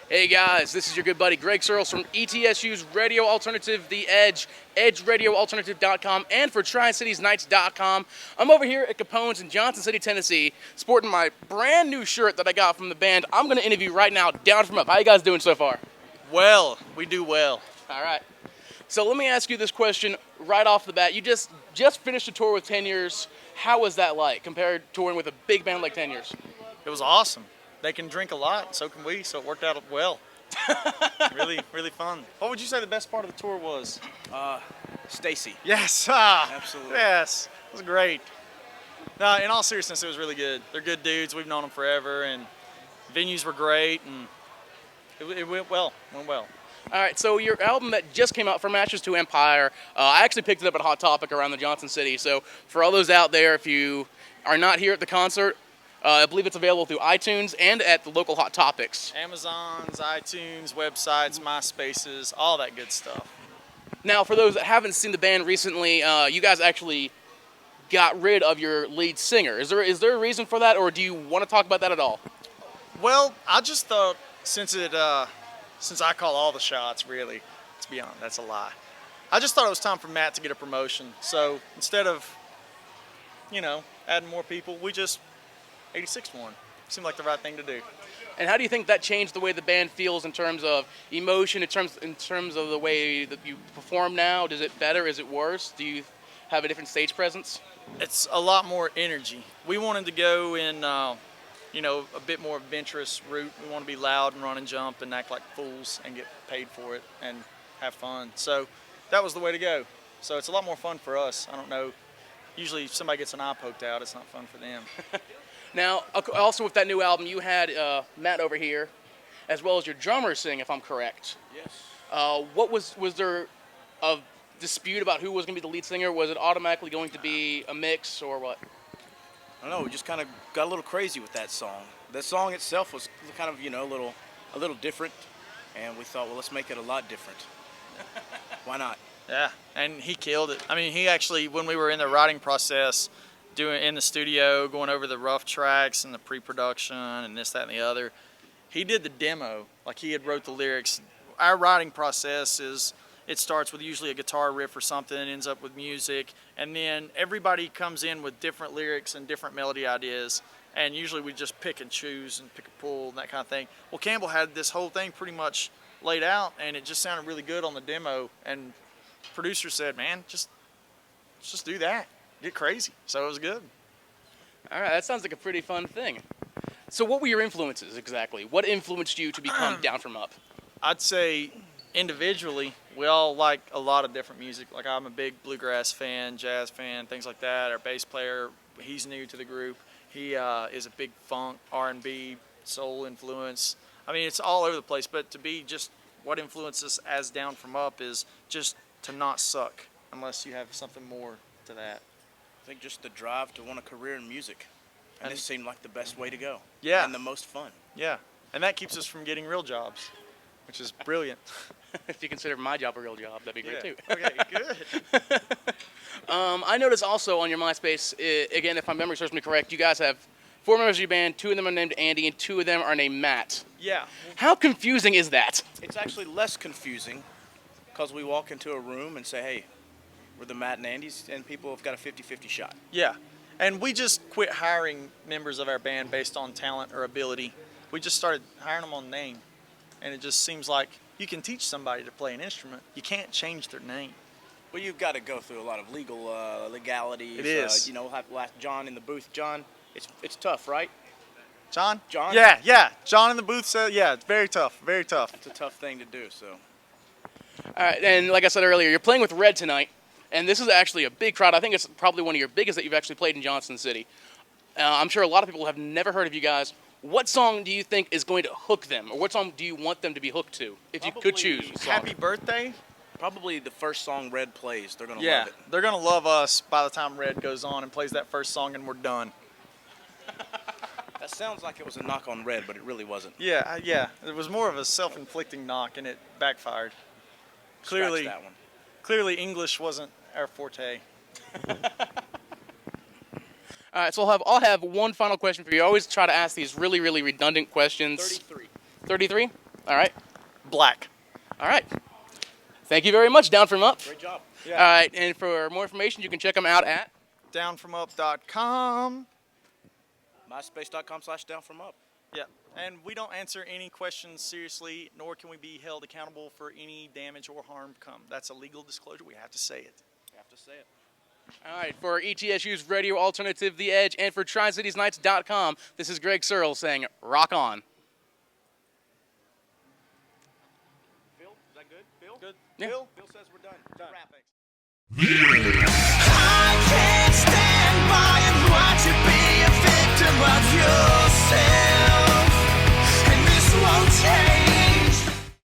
Hey guys, this is your good buddy Greg Searles from ETSU's Radio Alternative, The Edge, edgeradioalternative.com, and for TriCitiesNights.com. I'm over here at Capone's in Johnson City, Tennessee, sporting my brand new shirt that I got from the band I'm going to interview right now, Down From Up. How you guys doing so far? Well, we do well. All right. So let me ask you this question right off the bat. You just finished a tour with 10 Years. How was that like compared to touring with a big band like 10 Years? It was awesome. They can drink a lot, so can we, so it worked out well. Really, really fun. What would you say the best part of the tour was? Stacy. Yes. Absolutely. Yes. It was great. No, in all seriousness, it was really good. They're good dudes. We've known them forever, and venues were great, and it went well. Went well. All right, so your album that just came out, From Ashes to Empire, I actually picked it up at Hot Topic around the Johnson City. So for all those out there, if you are not here at the concert, I believe it's available through iTunes and at the local Hot Topics. Amazons, iTunes, websites, MySpaces, all that good stuff. Now, for those that haven't seen the band recently, you guys actually got rid of your lead singer. Is there a reason for that, or do you want to talk about that at all? Well, I just thought since I call all the shots, really, to be honest, that's a lie. I just thought it was time for Matt to get a promotion. So instead of, adding more people, we just 86 one. Seemed like the right thing to do. And how do you think that changed the way the band feels in terms of emotion, in terms of the way that you perform now? Is it better? Is it worse? Do you have a different stage presence? It's a lot more energy. We wanted to go in, a bit more adventurous route. We want to be loud and run and jump and act like fools and get paid for it and have fun. So that was the way to go. So it's a lot more fun for us. I don't know. Usually if somebody gets an eye poked out, it's not fun for them. Now, also with that new album, you had Matt over here, as well as your drummer sing, if I'm correct. Yes. Was there a dispute about who was going to be the lead singer? Was it automatically going to be a mix, or what? I don't know. We just kind of got a little crazy with that song. The song itself was kind of, a little different, and we thought, well, let's make it a lot different. Why not? Yeah, and he killed it. I mean, he actually, when we were in the writing process, doing in the studio, going over the rough tracks and the pre-production and this, that, and the other, he did the demo. Like, he had wrote the lyrics. Our writing process is, it starts with usually a guitar riff or something and ends up with music, and then everybody comes in with different lyrics and different melody ideas, and usually we just pick and choose and pick and pull and that kind of thing. Well, Campbell had this whole thing pretty much laid out, and it just sounded really good on the demo, and the producer said, man, let's just do that. Get crazy. So it was good. All right, that sounds like a pretty fun thing. So what were your influences exactly? What influenced you to become Down From Up? I'd say individually, we all like a lot of different music. Like, I'm a big bluegrass fan, jazz fan, things like that. Our bass player, he's new to the group. He is a big funk, R&B, soul influence. I mean, it's all over the place, but to be just what influences us as Down From Up is just to not suck unless you have something more to that. I think just the drive to want a career in music. And this seemed like the best way to go. Yeah. And the most fun. Yeah. And that keeps us from getting real jobs, which is brilliant. If you consider my job a real job, that'd be great too. Okay, good. I noticed also on your MySpace, again, if my memory serves me correct, you guys have 4 members of your band. 2 of them are named Andy, and 2 of them are named Matt. Yeah. How confusing is that? It's actually less confusing because we walk into a room and say, hey, we're the Matt and Andys, and people have got a 50-50 shot. Yeah. And we just quit hiring members of our band based on talent or ability. We just started hiring them on name. And it just seems like you can teach somebody to play an instrument. You can't change their name. Well, you've got to go through a lot of legalities. It is. We'll have to ask John in the booth. John, it's tough, right? John? John? Yeah. John in the booth said, yeah, it's very tough, very tough. It's a tough thing to do, so. All right, and like I said earlier, you're playing with Red tonight, and this is actually a big crowd. I think it's probably one of your biggest that you've actually played in Johnson City. I'm sure a lot of people have never heard of you guys. What song do you think is going to hook them, or what song do you want them to be hooked to, if you could choose a song? Happy Birthday? Probably the first song Red plays. They're going to Yeah, love it. they're going to love us by the time Red goes on and plays that first song and we're done. That sounds like it was a knock on Red, but it really wasn't. Yeah. It was more of a self-inflicting knock, and it backfired. Scratch that one. Clearly English wasn't our forte. All right, so I'll have one final question for you. I always try to ask these really, really redundant questions. 33. 33? All right. Black. All right. Thank you very much, Down From Up. Great job. All right, and for more information, you can check them out at. Downfromup.com. MySpace.com/downfromup. Yeah, and we don't answer any questions seriously, nor can we be held accountable for any damage or harm come. That's a legal disclosure. We have to say it. You have to say it. All right, for ETSU's radio alternative, The Edge, and for TriCitiesNights.com, this is Greg Searle saying, rock on. Phil, is that good? Phil? Good. Yeah. Bill? Phil says we're done. Done. Wrap it.